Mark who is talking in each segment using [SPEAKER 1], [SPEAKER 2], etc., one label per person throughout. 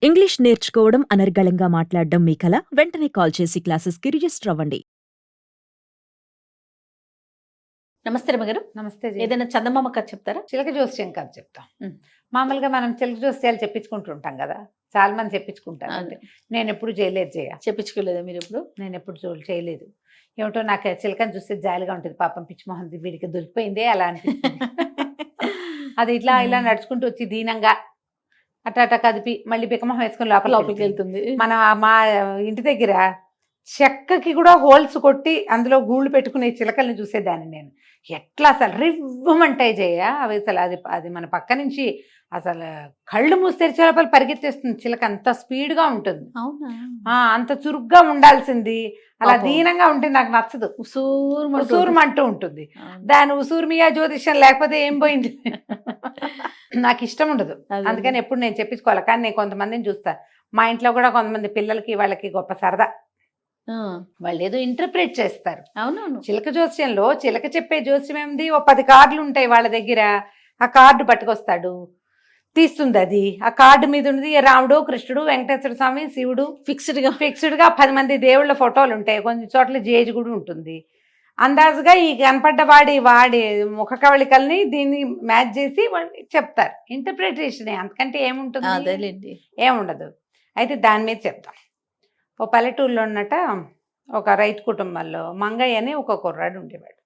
[SPEAKER 1] English నేర్చుకోవడం అనర్గళంగా మాట్లాడడం మీ కల? వెంటనే కాల్ చేసి క్లాసెస్‌కి రిజిస్టర్ అవ్వండి.
[SPEAKER 2] నమస్తే రమగారు.
[SPEAKER 3] నమస్తే జీ.
[SPEAKER 2] ఏదైనా చందమామ కథ చెప్తారా?
[SPEAKER 3] చిలక జోస్యం కథ చెప్తాం.
[SPEAKER 2] ఉమ్.
[SPEAKER 3] మామూలుగా మనం చిలక జోస్యాలు చెప్పించుకుంటూ ఉంటాం కదా, చాలా మంది చెప్పించుకుంటారు.
[SPEAKER 2] అదే.
[SPEAKER 3] నేను ఎప్పుడు చేయలేదు జయ,
[SPEAKER 2] చెప్పించుకోలేదా మీరు ఇప్పుడు?
[SPEAKER 3] నేను ఎప్పుడు చేయలేదు. ఏమిటో నాకు ఆ చిలకని చూస్తే జాలిగా ఉంటుంది. పాపం పిచ్చిమోహన్ వీడికి దొరికిపోయిందే అలా అనిపిస్తుంది. అది ఇట్లా ఇలా నడుచుకుంటూ వచ్చి దీనంగా అట్ట కదిపి మళ్ళీ బిక్కమొహం వేసుకొని
[SPEAKER 2] లోపలికి
[SPEAKER 3] లోపలికి
[SPEAKER 2] వెళ్తుంది.
[SPEAKER 3] మన మా ఇంటి దగ్గర చెక్కకి కూడా హోల్స్ కొట్టి అందులో గూళ్ళు పెట్టుకునే చిలకల్ని చూసేదాన్ని నేను. ఎట్లా అసలు రివ్వమంటాయి జయ అవి. అసలు అది అది మన పక్క నుంచి అసలు కళ్ళు మూసి తెరిచే లోపల పరిగెత్తేస్తుంది చిలక. అంత స్పీడ్గా ఉంటుంది.
[SPEAKER 2] అవునా?
[SPEAKER 3] అంత చురుగ్గా ఉండాల్సింది. అలా
[SPEAKER 2] పాపం.
[SPEAKER 3] దీనంగా ఉంటే నాకు నచ్చదు.
[SPEAKER 2] ఉసూరుమంటూ
[SPEAKER 3] ఉసూరుమంటూ ఉంటుంది.
[SPEAKER 2] అవును.
[SPEAKER 3] దాని ఉసూరుమియా జ్యోతిష్యం లేకపోతే ఏం పోయింది. నాకు ఇష్టం ఉండదు.
[SPEAKER 2] అదే.
[SPEAKER 3] అందుకని ఎప్పుడు నేను చెప్పించుకోవాలి. కానీ నేను కొంతమందిని చూస్తా, మా ఇంట్లో కూడా కొంతమంది పిల్లలకి వాళ్ళకి గొప్ప సరదా.
[SPEAKER 2] ఆ,
[SPEAKER 3] వాళ్ళు ఏదో ఇంటర్ప్రిట్ చేస్తారు.
[SPEAKER 2] అవునవును.
[SPEAKER 3] చిలక జోస్యంలో చిలక చెప్పే జోస్యం ఏమిది, ఓ 10 కార్డులు ఉంటాయి వాళ్ళ దగ్గర. ఆ కార్డు పట్టుకొస్తాడు, తీస్తుంది అది. ఆ కార్డు మీద ఉన్నది రాముడు, కృష్ణుడు, వెంకటేశ్వర స్వామి, శివుడు, ఫిక్స్డ్గా 10 మంది దేవుళ్ళ ఫోటోలు ఉంటాయి. కొన్ని చోట్ల జేజు కూడా ఉంటుంది. అందాజుగా ఈ కనపడ్డ వాడి ముఖ కవళికల్ని దీన్ని మ్యాచ్ చేసి వాళ్ళు చెప్తారు. ఇంటర్ప్రిటేషనే, అంతకంటే ఏముంటుంది,
[SPEAKER 2] అదేలేండి.
[SPEAKER 3] ఏముండదు. అయితే దాని మీద చెప్తాం. ఓ పల్లెటూరులో ఉన్నట ఒక రైతు కుటుంబంలో మంగయ్య అని ఒక కుర్రాడు ఉండేవాడు.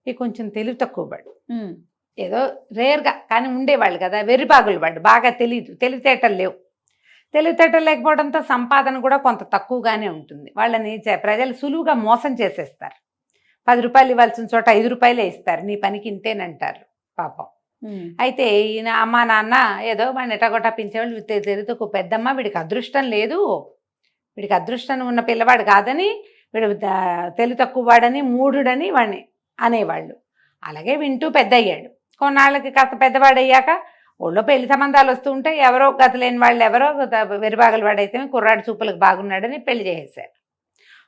[SPEAKER 3] ఈ కొంచెం తెలివి తక్కువ వాడు.
[SPEAKER 2] ఉమ్.
[SPEAKER 3] ఏదో రేర్గా కానీ ఉండేవాళ్ళు కదా, వెర్రిబాగులు వాడు. బాగా తెలివితేటలు లేవు. తెలివితేటలు లేకపోవడంతో సంపాదన కూడా కొంత తక్కువగానే ఉంటుంది. వాళ్ళని ప్రజలు సులువుగా మోసం చేసేస్తారు. 10 రూపాయలు ఇవ్వాల్సిన చోట 5 రూపాయలే ఇస్తారు. నీ పనికి ఇంతేనంటారు పాపం.
[SPEAKER 2] ఉమ్.
[SPEAKER 3] అయితే ఈయన అమ్మ నాన్న ఏదో వాడిని ఎటగొట్టా పెంచేవాళ్ళు. తెలివితక్కువ పెద్దమ్మ, వీడికి అదృష్టం లేదు, వీడికి అదృష్టం ఉన్న పిల్లవాడు కాదని, వీడు తెలివి తక్కువ వాడని, మూఢుడని వాడిని అనేవాళ్ళు. అలాగే వింటూ పెద్ద అయ్యాడు. కొన్నాళ్ళకి కాస్త పెద్దవాడయ్యాక ఊళ్ళో పెళ్లి సంబంధాలు వస్తూ ఉంటే ఎవరో గత లేని వాళ్ళు ఎవరో వెరిబాగల వాడైతే కుర్రాడు చూపులకు బాగున్నాడని పెళ్లి చేసేసారు.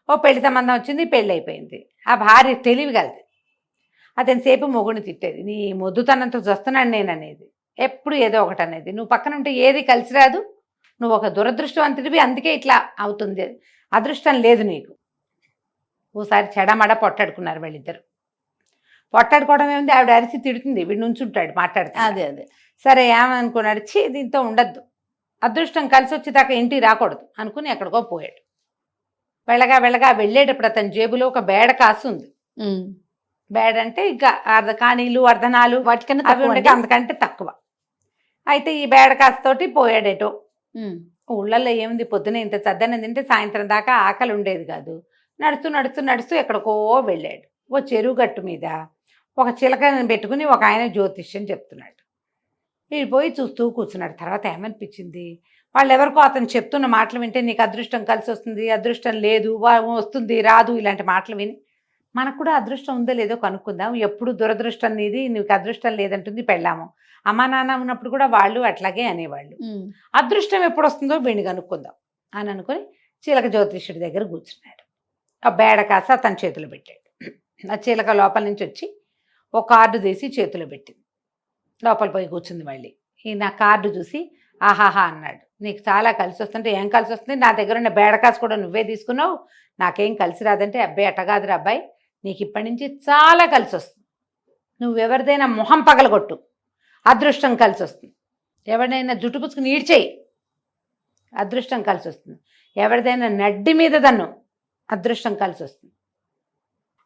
[SPEAKER 3] ఓ పెళ్లి సంబంధం వచ్చింది, పెళ్ళి అయిపోయింది. ఆ భార్య తెలివి కలది. అతని సేపు మొగుడిని తిట్టేది, నీ మొద్దుతనంతో వస్తున్నాడు నేను అనేది. ఎప్పుడు ఏదో ఒకటి అనేది. నువ్వు పక్కన ఉంటే ఏది కలిసి రాదు, నువ్వు ఒక దురదృష్టవంతుడివి, అందుకే ఇట్లా అవుతుంది, అదృష్టం లేదు నీకు. ఓసారి చెడమడ పొట్టాడుకున్నారు వాళ్ళిద్దరు. పొట్టాడుకోవడం ఏముంది, ఆవిడ అరిచి తిడుతుంది, వీడు నుంచుంటాడు మాట్లాడుతాడు.
[SPEAKER 2] అదే అదే.
[SPEAKER 3] సరే ఏమనుకున్నాడు, దీంతో ఉండద్దు, అదృష్టం కలిసి వచ్చేదాకా ఇంటికి రాకూడదు అనుకుని ఎక్కడికో పోయాడు. వెళ్ళగా వెళ్ళేటప్పుడు అతని జేబులో ఒక బేడ కాసు ఉంది.
[SPEAKER 2] ఉమ్.
[SPEAKER 3] బేడ అంటే ఇంకా కాణీలు, అర్ధనాలు
[SPEAKER 2] వాటికన్నా
[SPEAKER 3] అవి
[SPEAKER 2] తక్కువ
[SPEAKER 3] ఉండక
[SPEAKER 2] అండి?
[SPEAKER 3] అంతకంటే తక్కువ. అయితే ఈ బేడ కాసుతోటి పోయాడేటో.
[SPEAKER 2] ఉమ్.
[SPEAKER 3] ఊళ్ళల్లో ఏముంది, పొద్దున ఇంత చద్దన తింటే సాయంత్రం దాకా ఆకలి ఉండేది కాదు. నడుస్తూ ఎక్కడికో వెళ్ళాడు. ఓ చెరువు గట్టు మీద ఒక చిలకని పెట్టుకుని ఒక ఆయన జ్యోతిష్యం చెప్తున్నాడు. వీడు పోయి చూస్తూ కూర్చున్నాడు. తర్వాత ఏమనిపించింది, వాళ్ళు ఎవరికో అతను చెప్తున్న మాటలు వింటే నీకు అదృష్టం కలిసి వస్తుంది, అదృష్టం లేదు, వస్తుంది రాదు, ఇలాంటి మాటలు విని మనకు కూడా అదృష్టం ఉందో లేదో కనుక్కుందాం. ఎప్పుడు దురదృష్టం నీది, నీకు అదృష్టం లేదంటుంది పెళ్ళాము. అమ్మా నాన్న ఉన్నప్పుడు కూడా వాళ్ళు అట్లాగే అనేవాళ్ళు.
[SPEAKER 2] ఉమ్.
[SPEAKER 3] అదృష్టం ఎప్పుడు వస్తుందో వీడిని కనుక్కుందాం అని అనుకుని చిలక జ్యోతిష్యుడి దగ్గర కూర్చున్నాడు. ఆ బేడ కాస్త అతని చేతిలో పెట్టాడు. ఆ చిలక లోపల నుంచి వచ్చి ఒక కార్డు తీసి చేతిలో పెట్టింది. లోపల పోయి కూర్చుంది. మళ్ళీ ఈయన కార్డు చూసి ఆహాహా అన్నాడు, నీకు చాలా కలిసి వస్తుంటే ఏం కలిసి వస్తుంది, నా దగ్గర ఉన్న బేడకాసు కూడా నువ్వే తీసుకున్నావు, నాకేం కలిసి రాదంటే, అబ్బాయి అట్టగాదురా అబ్బాయి, నీకు ఇప్పటి నుంచి చాలా కలిసి వస్తుంది. నువ్వెవరిదైనా మొహం పగలగొట్టు, అదృష్టం కలిసి వస్తుంది. ఎవరిదైనా జుట్టు పుచ్చుకుని ఈడ్చేయి, అదృష్టం కలిసి వస్తుంది. ఎవరిదైనా నడ్డి మీద దన్ను, అదృష్టం కలిసి వస్తుంది.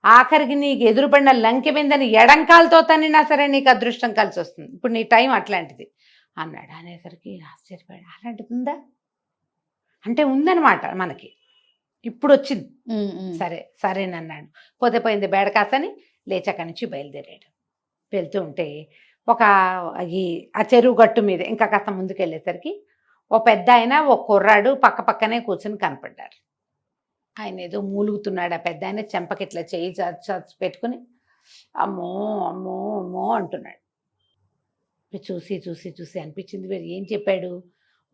[SPEAKER 3] ఆఖరికి నీకు ఎదురుపడిన లంకె మీదని ఎడంకాలతో తన్నినా సరే నీకు అదృష్టం కలిసి వస్తుంది. ఇప్పుడు నీ టైం అట్లాంటిది అన్నాడు. అనేసరికి ఆశ్చర్యపోయాడు. అలాంటిది ఉందా అంటే ఉందనమాట మనకి, ఇప్పుడు వచ్చింది.
[SPEAKER 2] ఉమ్. ఉమ్.
[SPEAKER 3] సరేనన్నాడు. పోయింది బేడకాసని లేచి అక్కడి నుంచి బయలుదేరాడు. వెళ్తూ ఉంటే ఒక ఆ చెరువు గట్టు మీద ఇంకా కాస్త ముందుకు వెళ్ళేసరికి ఓ పెద్ద ఆయన ఓ కుర్రాడు పక్కనే కూర్చొని కనపడ్డారు. ఆయన ఏదో మూలుగుతున్నాడు. ఆ పెద్ద ఆయన చెంపకి ఇట్లా చేయి పెట్టుకుని అమ్మో అమ్మో అమ్మో అంటున్నాడు. చూసి అనిపించింది, వీరు ఏం చెప్పాడు,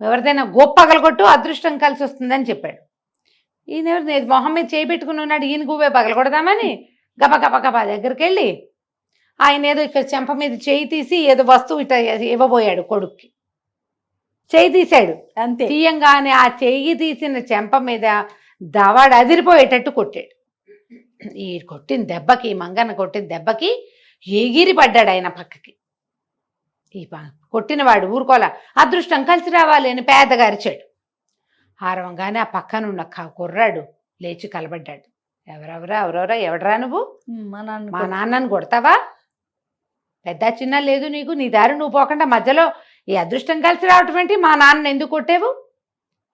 [SPEAKER 3] ఎవరిదైనా గోప్పగలగొట్టు అదృష్టం కలిసి వస్తుందని చెప్పాడు. ఈయన ఎవరు మొహం మీద చేయి పెట్టుకుని ఉన్నాడు, ఈయన గువ్వే పగలగొడదామని గబగబా దగ్గరికి వెళ్ళి ఆయన ఏదో ఇక్కడ చెంప మీద చేయి తీసి ఏదో వస్తువు ఇట్లా ఇవ్వబోయాడు కొడుక్కి. చెయ్యి తీశాడు.
[SPEAKER 2] అంతే.
[SPEAKER 3] తీయంగానే ఆ చెయ్యి తీసిన చెంప మీద దవాడు అదిరిపోయేటట్టు కొట్టాడు. ఈ కొట్టిన దెబ్బకి, మంగన్న కొట్టిన దెబ్బకి ఎగిరి పడ్డాడు ఆయన పక్కకి. కొట్టినవాడు ఊరుకోలా. అదృష్టం కలిసి రావాలి అని పేదగా అరిచాడు. ఆరవంగానే ఆ పక్కనున్న కుర్రాడు లేచి కలబడ్డాడు. ఎవడరా నువ్వు?
[SPEAKER 2] మా
[SPEAKER 3] మా నాన్నను కొడతావా? పెద్ద చిన్న లేదు నీకు, నీ దారి నువ్వు పోకుండా మధ్యలో ఈ అదృష్టం కలిసి రావటం ఏంటి? మా నాన్నని ఎందుకు కొట్టేవు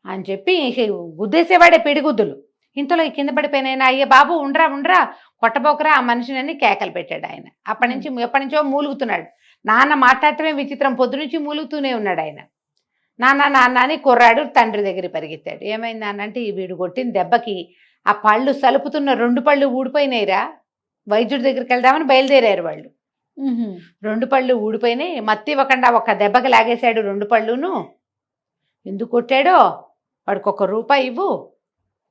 [SPEAKER 3] అని చెప్పి గుద్దేసేవాడే పిడిగుద్దులు. ఇంతలో కింద పడిపోయిన అయ్యే బాబు ఉండరా కొట్టబోకరా ఆ మనిషిని కేకలు పెట్టాడు ఆయన. ఎప్పటి నుంచో మూలుగుతున్నాడు. నాన్న మాట్లాడటమే విచిత్రం, పొద్దు నుంచి మూలుగుతూనే ఉన్నాడు ఆయన. నాన్న అని కుర్రాడు తండ్రి దగ్గర పరిగెత్తాడు. ఏమైంది నాన్న అంటే, వీడు కొట్టిన దెబ్బకి ఆ పళ్ళు సలుపుతున్న 2 పళ్ళు ఊడిపోయినాయిరా, వైద్యుడి దగ్గరికి వెళ్దామని బయలుదేరారు వాళ్ళు. 2 పళ్ళు ఊడిపోయినాయి. మత్తి ఇవ్వకుండా ఒక్క దెబ్బకి లాగేశాడు 2 పళ్ళును. ఎందుకు కొట్టాడో వాడికి ₹1 ఇవ్వు,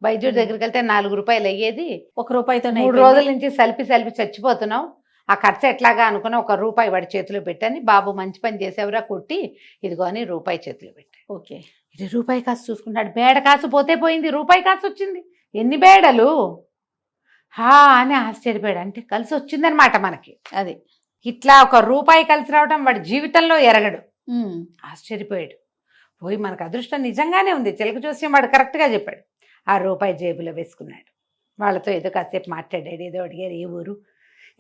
[SPEAKER 3] వైద్యుడి దగ్గరికి వెళ్తే ₹4 అయ్యేది.
[SPEAKER 2] ₹1
[SPEAKER 3] 3 రోజుల నుంచి సలిపి చచ్చిపోతున్నావు, ఆ ఖర్చు ఎట్లాగా అనుకుని ₹1 వాడి చేతిలో పెట్టని, బాబు మంచి పని చేసేవరా కొట్టి ఇదిగో అని ₹1 చేతిలో పెట్టాడు.
[SPEAKER 2] ఓకే.
[SPEAKER 3] ఇది ₹1 కాసు చూసుకున్నాడు. బేడ కాసు పోతే పోయింది, ₹1 కాసు వచ్చింది. ఎన్ని బేడలు అని ఆశ్చర్యపోయాడు. అంటే కలిసి వచ్చిందనమాట మనకి.
[SPEAKER 2] అది
[SPEAKER 3] ఇట్లా ₹1 కలిసి రావడం వాడి జీవితంలో ఎరగడు. ఆశ్చర్యపోయాడు. పోయి మనకు అదృష్టం నిజంగానే ఉంది, చిలక జోస్యం వాడు కరెక్ట్గా చెప్పాడు. ఆ ₹1 జేబులో వేసుకున్నాడు. వాళ్ళతో ఏదో కాసేపు మాట్లాడాడు. ఏదో అడిగారు, ఏ ఊరు,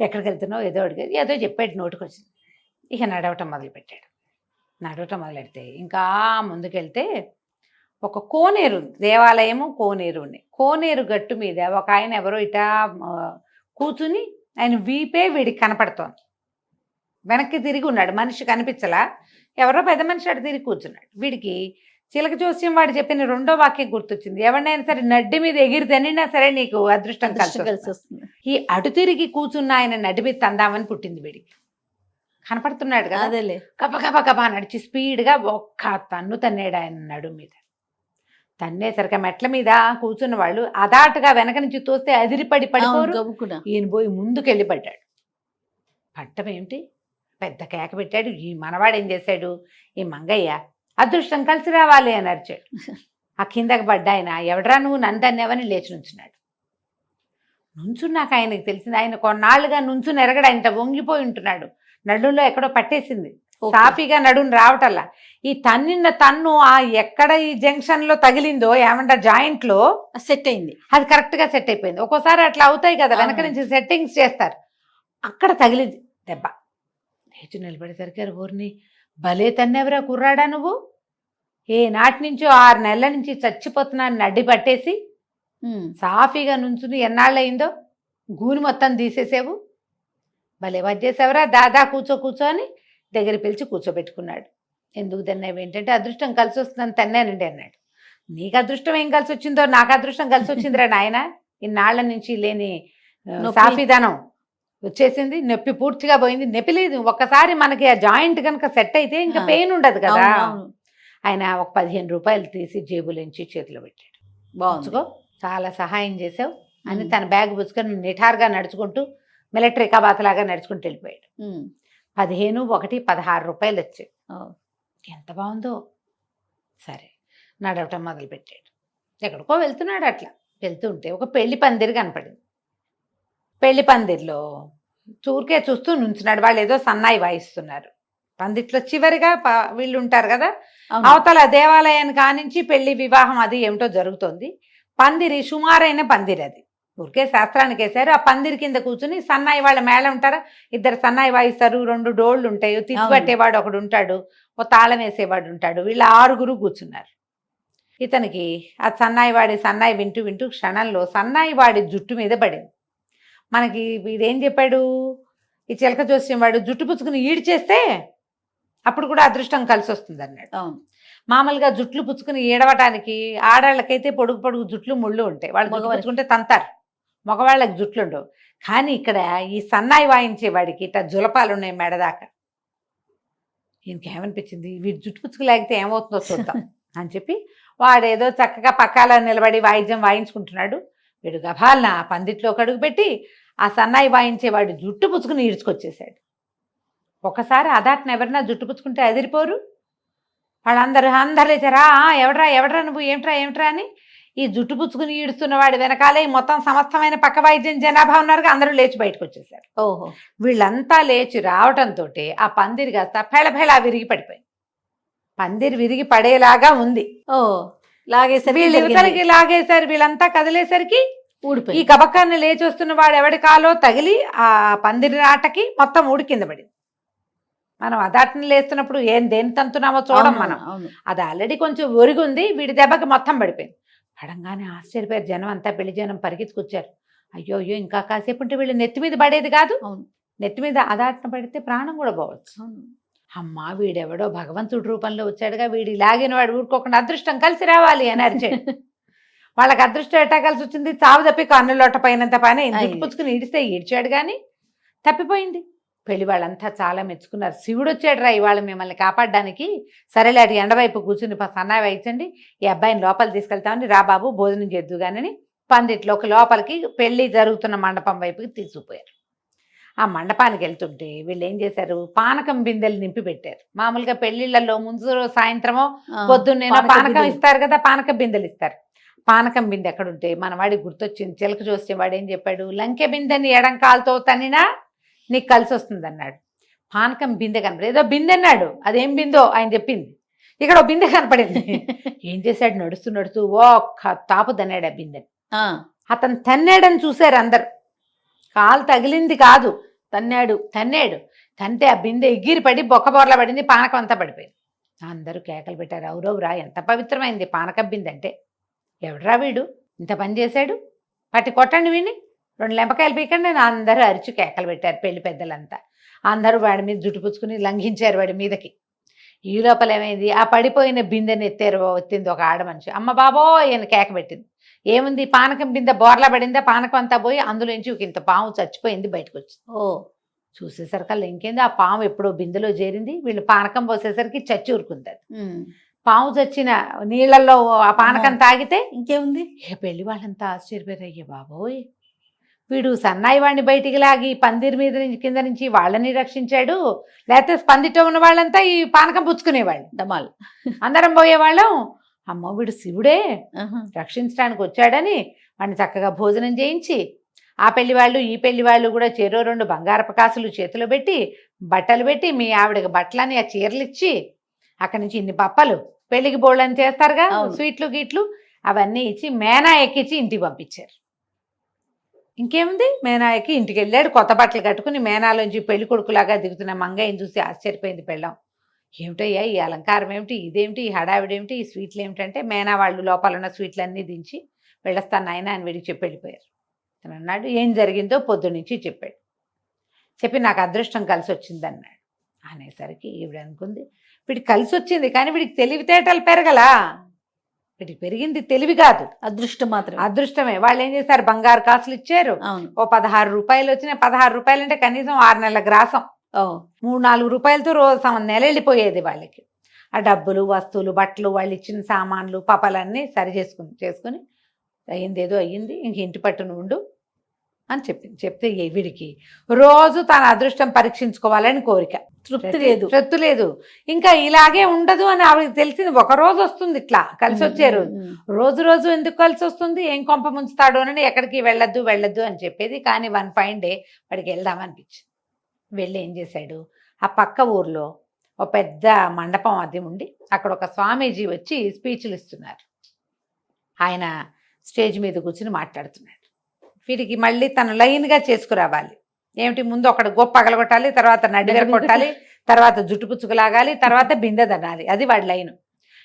[SPEAKER 3] ఎక్కడికి వెళ్తున్నావు, ఏదో అడిగారు. ఏదో చెప్పాడు, నోటికి వచ్చింది. ఇక నడవటం మొదలుపెట్టాడు. నడవటం మొదలెడితే ఇంకా ముందుకెళ్తే ఒక కోనేరు ఉంది, దేవాలయము కోనేరు ఉన్నాయి. కోనేరు గట్టు మీద ఒక ఆయన ఎవరో ఇటా కూర్చుని ఆయన వీపే వీడికి కనపడుతోంది. వెనక్కి తిరిగి ఉన్నాడు, మనిషి కనిపించలా. ఎవరో పెద్ద మనిషి అటు తిరిగి కూర్చున్నాడు. వీడికి చిలక జోస్యం వాడు చెప్పిన 2వ వాక్యం గుర్తొచ్చింది. ఎవరినైనా సరే నడ్డి మీద ఎగిరి తనినా సరే నీకు అదృష్టం కలిసి వస్తుంది. ఈ అటు తిరిగి కూర్చున్న ఆయన నడ్డి మీద తందామని పుట్టింది వీడికి. కనపడుతున్నాడు కదా,
[SPEAKER 2] అదేలే.
[SPEAKER 3] కప నడిచి స్పీడ్గా ఒక్క తన్ను తన్నాడు ఆయన నడు మీద. తన్నేసరికి మెట్ల మీద కూర్చున్న వాళ్ళు అదాటుగా వెనక నుంచి తోస్తే అదిరిపడి పడిపోరు. ఈయన పోయి ముందుకెళ్ళి పడ్డాడు. పట్టం ఏమిటి, పెద్ద కేక పెట్టాడు. ఈ మనవాడు ఏం చేశాడు, ఈ మంగయ్య అదృష్టం కలిసి రావాలి అని అరిచాడు. ఆ కిందకి పడ్డాయన, ఎవడరా నువ్వు నందన్నెవని లేచి నుంచున్నాడు. నుంచున్నాక ఆయనకు తెలిసింది, ఆయన కొన్నాళ్ళుగా నుంచుని ఎరగడు, ఆయన వంగిపోయి ఉంటున్నాడు. నడుంలో ఎక్కడో పట్టేసింది, సాఫీగా నడుని రావటల్లా. ఈ తన్నిన తన్ను ఆ ఎక్కడ ఈ జంక్షన్ లో తగిలిందో ఏమంటారు జాయింట్ లో
[SPEAKER 2] సెట్ అయింది.
[SPEAKER 3] అది కరెక్ట్ గా సెట్ అయిపోయింది. ఒక్కోసారి అట్లా అవుతాయి కదా, వెనక నుంచి సెట్టింగ్స్ చేస్తారు. అక్కడ తగిలింది దెబ్బ. లేచి నిలబడేసరికి ఊరిని భలే తన్నెవరా కుర్రాడా నువ్వు, ఏ నాటి నుంచో 6 నెలల నుంచి చచ్చిపోతున్నాను నడ్డి పట్టేసి సాఫీగా నుంచుని ఎన్నాళ్ళయిందో గూని మొత్తం తీసేసావు, భలే వచ్చేసావరా, దాదా కూర్చో అని దగ్గర పిలిచి కూర్చోబెట్టుకున్నాడు. ఎందుకు తన్నావు ఏంటంటే, అదృష్టం కలిసి వస్తుందని తన్నానండి అన్నాడు. నీకు అదృష్టం ఏం కలిసి వచ్చిందో, నాకు అదృష్టం కలిసి వచ్చిందిరా నాయన. ఇన్నాళ్ల నుంచి లేని సాఫీదనం వచ్చేసింది, నొప్పి పూర్తిగా పోయింది. నొప్పి లేదు, ఒక్కసారి మనకి ఆ జాయింట్ కనుక సెట్ అయితే ఇంకా పెయిన్ ఉండదు కదా. ఆయన ఒక ₹15 తీసి జేబులోంచి చేతిలో పెట్టాడు. బాగుంచుకో, చాలా సహాయం చేసావు అని తన బ్యాగ్ పుచ్చుకొని నిఠారుగా నడుచుకుంటూ మిలిటరీ కబాతలాగా నడుచుకుంటూ వెళ్ళిపోయాడు. 15 1 ₹16 వచ్చాయి. ఎంత బాగుందో. సరే నడవటం మొదలుపెట్టాడు. ఎక్కడికో వెళ్తున్నాడు. అట్లా వెళ్తుంటే ఒక పెళ్లి పందిరి కనపడింది. పెళ్లి పందిరిలో చూరికే చూస్తూ నుంచున్నాడు. వాళ్ళు ఏదో సన్నాయి వాయిస్తున్నారు. పందిట్లో చివరిగా వీళ్ళు ఉంటారు కదా, అవతల దేవాలయానికి కానించి పెళ్లి వివాహం అది ఏమిటో జరుగుతోంది. పందిరి సుమారైన పందిరి, అది ఊరికే శాస్త్రానికి వేశారు. ఆ పందిరి కింద కూర్చుని సన్నాయి వాళ్ళ మేళ ఉంటారా, 2 సన్నాయి వాయిస్తారు, 2 డోళ్ళు ఉంటాయి, తిప్పి పట్టేవాడు ఒకడు ఉంటాడు, ఓ తాళం వేసేవాడు ఉంటాడు. వీళ్ళ 6 కూర్చున్నారు. ఇతనికి ఆ సన్నాయి వింటూ క్షణంలో సన్నాయి వాడి జుట్టు మీద పడింది. మనకి వీడేం చెప్పాడు, ఈ చిలక జోస్యం వాడు జుట్టు పుచ్చుకుని ఈడ్చేస్తే అప్పుడు కూడా అదృష్టం కలిసి వస్తుంది అన్నాడు. మామూలుగా జుట్లు పుచ్చుకుని ఈడవటానికి ఆడాళ్ళకైతే పొడుగు జుట్లు ముళ్ళు ఉంటాయి, వాళ్ళు పుచ్చుకుంటే తంతారు, మగవాళ్ళకి జుట్లు ఉండవు. కానీ ఇక్కడ ఈ సన్నాయి వాయించే వాడికి ఇట్లా జులపాలు ఉన్నాయి మెడదాకా. ఈయనకేమనిపించింది, వీడు జుట్టు పుచ్చుకులాగితే ఏమవుతుందో చూద్దాం అని చెప్పి వాడేదో చక్కగా పక్కాల నిలబడి వాయిద్యం వాయించుకుంటున్నాడు. వీడు గభాలన పందిట్లో కడుగు పెట్టి ఆ సన్నాయి వాయించేవాడు జుట్టు పుచ్చుకుని ఈడ్చుకొచ్చేసాడు. ఒకసారి అదాటన ఎవరన్నా జుట్టు పుచ్చుకుంటే అదిరిపోరు. వాళ్ళందరూ అందరు లేచారా ఎవడ్రా ఎవడ్రా నువ్వు ఏమిట్రా అని ఈ జుట్టు పుచ్చుకుని ఈడుస్తున్న వాడి వెనకాలే ఈ మొత్తం సమస్తమైన పక్క వైద్యం జనాభా ఉన్నారు, అందరూ లేచి బయటకు వచ్చేసారు.
[SPEAKER 2] ఓహో.
[SPEAKER 3] వీళ్ళంతా లేచి రావటంతో ఆ పందిరి కాస్త ఫెళఫెళ విరిగి పడిపోయింది. పందిరి విరిగి పడేలాగా ఉంది.
[SPEAKER 2] ఓ లాగేసరికి
[SPEAKER 3] వీళ్ళు యువతలకి లాగేశారు. వీళ్ళంతా కదిలేసరికి ఈ
[SPEAKER 2] ఊడిపోయి
[SPEAKER 3] కబక్కాన్ని లేచి వస్తున్న వాడు ఎవడి కాలో తగిలి ఆ పందిరి ఆటకి మొత్తం ఊడి కింద పడింది. మనం అదాటని లేస్తున్నప్పుడు దేని తంతున్నామో చూడం మనం.
[SPEAKER 2] అవును.
[SPEAKER 3] అది ఆల్రెడీ కొంచెం ఒరిగుంది, వీడి దెబ్బకి మొత్తం పడిపోయింది. పడంగానే ఆశ్చర్యపోయారు జనం అంతా, పెళ్లి జనం పరిగెత్తుకొచ్చారు. అయ్యో అయ్యో ఇంకా కాసేపు ఉంటే వీళ్ళు నెత్తి మీద పడేది కాదు.
[SPEAKER 2] అవును.
[SPEAKER 3] నెత్తి మీద అదాటన పడితే ప్రాణం కూడా పోవచ్చు.
[SPEAKER 2] అవును.
[SPEAKER 3] అమ్మా వీడెవడో భగవంతుడి రూపంలో వచ్చాడుగా, వీడి లాగిన వాడు ఊరుకోకుండా అదృష్టం కలిసి రావాలి అని అరిచాడు. వాళ్ళకి అదృష్టం ఎట్టా కలిసి వచ్చింది, చావు తప్పి కన్నులోట పైనంత పని పుచ్చుకుని ఈడిస్తే ఈడ్చాడు కానీ తప్పిపోయింది. పెళ్లి వాళ్ళంతా చాలా మెచ్చుకున్నారు. శివుడు వచ్చాడు రా ఇవాళ మిమ్మల్ని కాపాడడానికి, సరేలే అటు ఎండవైపు కూర్చుని సన్నాయి వేయించండి, ఈ అబ్బాయిని లోపల తీసుకెళ్తామని, రా బాబు భోజనం చేద్దు కానీ పందిట్లోకి లోపలికి పెళ్లి జరుగుతున్న మండపం వైపుకి తీసుకుపోయారు. ఆ మండపానికి వెళ్తుంటే వీళ్ళు ఏం చేశారు, పానకం బిందెలు నింపి పెట్టారు. మామూలుగా పెళ్లిళ్లలో ముందు సాయంత్రమో పొద్దున్నేనో పానకం ఇస్తారు కదా, పానకం బిందెలు ఇస్తారు. పానకం బిందె ఎక్కడుంటే మనవాడికి గుర్తొచ్చింది. చిలక చూస్తే వాడు ఏం చెప్పాడు, లంకె బిందెని ఎడంకాలతో తన్నినా నీకు కలిసి వస్తుంది అన్నాడు. పానకం బిందె కనపడదు, ఏదో బిందె అన్నాడు, అదేం బిందో ఆయన చెప్పింది. ఇక్కడ ఓ బిందె కనపడింది. ఏం చేశాడు, నడుస్తూ నడుస్తూ ఒక్క తాపు తన్నాడు ఆ బిందెని. అతను తన్నాడని చూశారు అందరు. కాలు తగిలింది కాదు, తన్నాడు. తంతే ఆ బిందె ఎగిరి పడి బొక్కబోర్ల పడింది, పానకం అంతా పడిపోయింది. అందరూ కేకలు పెట్టారు, అవురవురా ఎంత పవిత్రమైంది పానకం బిందె అంటే, ఎవడ్రా వీడు ఇంత పని చేశాడు, పట్టి కొట్టండి వీడిని, 2 లెంపకాయలు పీకండి అని అందరూ అరిచి కేకలు పెట్టారు. పెళ్లి పెద్దలంతా అందరూ వాడి మీద జుట్టు పుచ్చుకుని లంఘించారు వాడి మీదకి. ఈ లోపల ఏమైంది, ఆ పడిపోయిన బిందెని ఎత్తింది ఒక ఆడ మనిషి. అమ్మ బాబో ఈయన కేక పెట్టింది. ఏముంది, పానకం బిందె బోర్లా పడిందా, పానకం అంతా పోయి అందులోంచి ఒక ఇంత పాము చచ్చిపోయింది, బయటకు వచ్చింది.
[SPEAKER 2] ఓ
[SPEAKER 3] చూసేసరికల్లా ఇంకేంది, ఆ పాము ఎప్పుడో బిందెలో చేరింది. వీళ్ళు పానకం పోసేసరికి చచ్చి ఊరుకుంది. పాము చచ్చిన నీళ్లలో ఆ పానకం తాగితే ఇంకేముంది. పెళ్లి వాళ్ళంతా ఆశ్చర్యపోయారు, అయ్యే బాబోయ్ వీడు సన్నాయి వాడిని బయటికి లాగి పందిరి మీద నుంచి కింద నుంచి వాళ్ళని రక్షించాడు, లేకపోతే స్పందితో ఉన్న వాళ్ళంతా ఈ పానకం పుచ్చుకునేవాళ్ళు, డమాల్ అందరం పోయేవాళ్ళం. అమ్మ వీడు శివుడే రక్షించడానికి వచ్చాడని వాడిని చక్కగా భోజనం చేయించి, ఆ పెళ్లి వాళ్ళు ఈ పెళ్లి వాళ్ళు కూడా చెరో 2 బంగారపు కాసులు చేతిలో పెట్టి, బట్టలు పెట్టి, మీ ఆవిడకి బట్టలని ఆ చీరలు ఇచ్చి, అక్కడి నుంచి ఇన్ని పప్పలు పెళ్లికి బోళ్ళని చేస్తారుగా, స్వీట్లు గీట్లు అవన్నీ ఇచ్చి మేనా ఎక్కించి ఇంటికి పంపించారు. ఇంకేముంది, మేనాయకి ఇంటికి వెళ్ళాడు, కొత్త బట్టలు కట్టుకుని మేనాలోంచి పెళ్లి కొడుకులాగా దిగుతున్న మంగయ్యని చూసి ఆశ్చర్యపోయింది పెళ్ళాం. ఏమిటయ్యా ఈ అలంకారం ఏమిటి, ఇదేమిటి, ఈ హడావిడేమిటి, ఈ స్వీట్లు ఏమిటంటే, మేనా వాళ్ళు లోపల ఉన్న స్వీట్లన్నీ దించి వెళ్ళొస్తాను నాయన అని వీడికి చెప్పి వెళ్ళిపోయారు. అని అన్నాడు. ఏం జరిగిందో పొద్దునుంచి చెప్పాడు. చెప్పి నాకు అదృష్టం కలిసి వచ్చింది అన్నాడు. అనేసరికి ఈవిడ అనుకుంది, వీడికి కలిసి వచ్చింది కానీ వీడికి తెలివితేటలు పెరగలా, వీడికి పెరిగింది తెలివి కాదు,
[SPEAKER 2] అదృష్టం మాత్రం.
[SPEAKER 3] అదృష్టమే. వాళ్ళు ఏం చేశారు, బంగారు కాసులు ఇచ్చారు. ఓ 16 రూపాయలు వచ్చినాయి. 16 రూపాయలు అంటే కనీసం 6 నెలల గ్రాసం. 3-4 రూపాయలతో రోజు నెల వెళ్ళిపోయేది వాళ్ళకి. ఆ డబ్బులు, వస్తువులు, బట్టలు, వాళ్ళు ఇచ్చిన సామాన్లు, పపాలన్నీ సరి చేసుకుని అయ్యిందేదో అయ్యింది, ఇంక ఇంటి పట్టును ఉండు అని చెప్పింది. చెప్తే వీడికి రోజు తన అదృష్టం పరీక్షించుకోవాలని కోరిక, తృప్తి లేదు. ఇంకా ఇలాగే ఉండదు అని ఆవిడకి తెలిసింది. ఒక రోజు వస్తుంది ఇట్లా కలిసి వచ్చే రోజు. రోజు ఎందుకు కలిసి వస్తుంది, ఏం కొంప ముంచుతాడు అని ఎక్కడికి వెళ్ళొద్దు అని చెప్పేది. కానీ వన్ ఫైన్ డే వాడికి వెళ్దామనిపించింది. వెళ్ళి ఏం చేశాడు, ఆ పక్క ఊర్లో ఒక పెద్ద మండపం అది ఉండి, అక్కడ ఒక స్వామీజీ వచ్చి స్పీచ్లు ఇస్తున్నారు. ఆయన స్టేజ్ మీద కూర్చుని మాట్లాడుతున్నాడు. వీడికి మళ్ళీ తను లైన్గా చేసుకురావాలి. ఏమిటి, ముందు ఒకటి గొప్ప పగలగొట్టాలి, తర్వాత నడివెర కొట్టాలి, తర్వాత జుట్టు పుచ్చుకులాగాలి, తర్వాత బిందె దనాలి, అది వాడి లైను.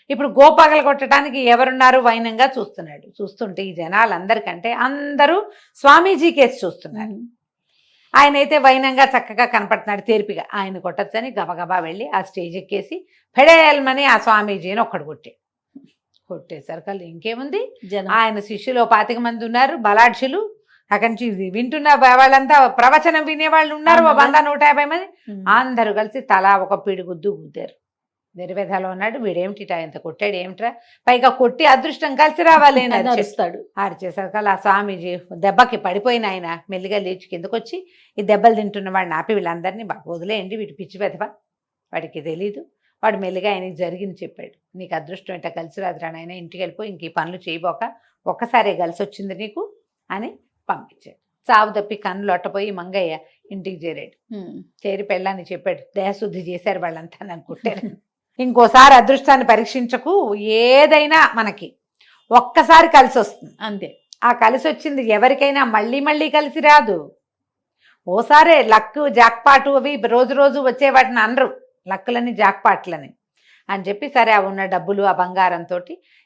[SPEAKER 3] ఇప్పుడు గోపగలు కొట్టడానికి ఎవరున్నారు వైనంగా చూస్తున్నాడు. చూస్తుంటే ఈ జనాలందరికంటే అందరూ స్వామీజీ కేసు చూస్తున్నారు. ఆయన అయితే వైనంగా చక్కగా కనపడుతున్నాడు, తేర్పిగా. ఆయన కొట్టచ్చని గబగబా వెళ్ళి ఆ స్టేజ్ ఎక్కేసి ఫెడేల్మని ఆ స్వామీజీని ఒక్కడు కొట్టేసరికల్లా ఇంకేముంది, ఆయన శిష్యులు 25 మంది ఉన్నారు, బలాఢ్యులు. అక్కడి నుంచి వింటున్న వాళ్ళంతా ప్రవచనం వినేవాళ్ళు ఉన్నారు, 100-150 మంది. అందరూ కలిసి తలా ఒక పిడిగుద్దు గుద్దారు. వెరివెధలో ఉన్నాడు, వీడేమిటి ఇంత కొట్టాడు ఏమిట్రా, పైగా కొట్టి అదృష్టం కలిసి రావాలి అని అరిచేస్తాడు. అరిచేసరికల్లా ఆ స్వామీజీ దెబ్బకి పడిపోయిన ఆయన మెల్లిగా లేచి కిందకొచ్చి, ఈ దెబ్బలు తింటున్న వాడిని ఆపి వీళ్ళందరినీ వదిలేయండి, వీడి పిచ్చి వెధవ, వాడికి తెలీదు, వాడు మెల్లిగా ఆయనకి జరిగింది చెప్పాడు. నీకు అదృష్టం ఏంటో కలిసి రాదురా నాయన, ఇంటికి వెళ్ళిపోయి ఇంక ఈ పనులు చేయబోక, ఒక్కసారే కలిసి వచ్చింది నీకు అని పంపించాడు. సావు తప్పి కన్నులు ఒట్టపోయి మంగయ్య ఇంటికి చేరాడు. చేరి పెళ్ళాన్ని చెప్పాడు, దేహశుద్ధి చేశారు వాళ్ళంతా అనుకుంటారు. ఇంకోసారి అదృష్టాన్ని పరీక్షించకు, ఏదైనా మనకి ఒక్కసారి కలిసి వస్తుంది
[SPEAKER 2] అంతే.
[SPEAKER 3] ఆ కలిసి వచ్చింది ఎవరికైనా మళ్ళీ మళ్ళీ కలిసి రాదు. ఓసారే లక్ జాక్పాటు అవి రోజు రోజు వచ్చే వాటిని అనరు, లక్కులని జాక్పాట్లని అని చెప్పి, సరే ఆ ఉన్న డబ్బులు ఆ బంగారంతో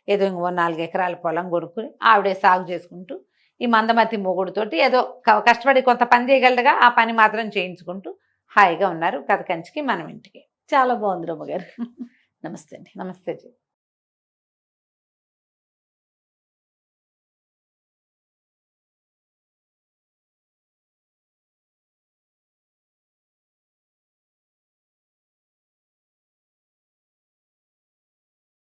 [SPEAKER 3] ఏదో ఇంకో 4 ఎకరాల పొలం కొనుక్కుని ఆవిడే సాగు చేసుకుంటూ ఈ మందమతి మొగుడుతోటి ఏదో కష్టపడి కొంత పని చేయగలదుగా, ఆ పని మాత్రం చేయించుకుంటూ హాయిగా ఉన్నారు. కథ కంచికి మనం ఇంటికి.
[SPEAKER 2] చాలా బాగుంది రమ్మగారు. నమస్తే అండి.
[SPEAKER 3] నమస్తే జీ.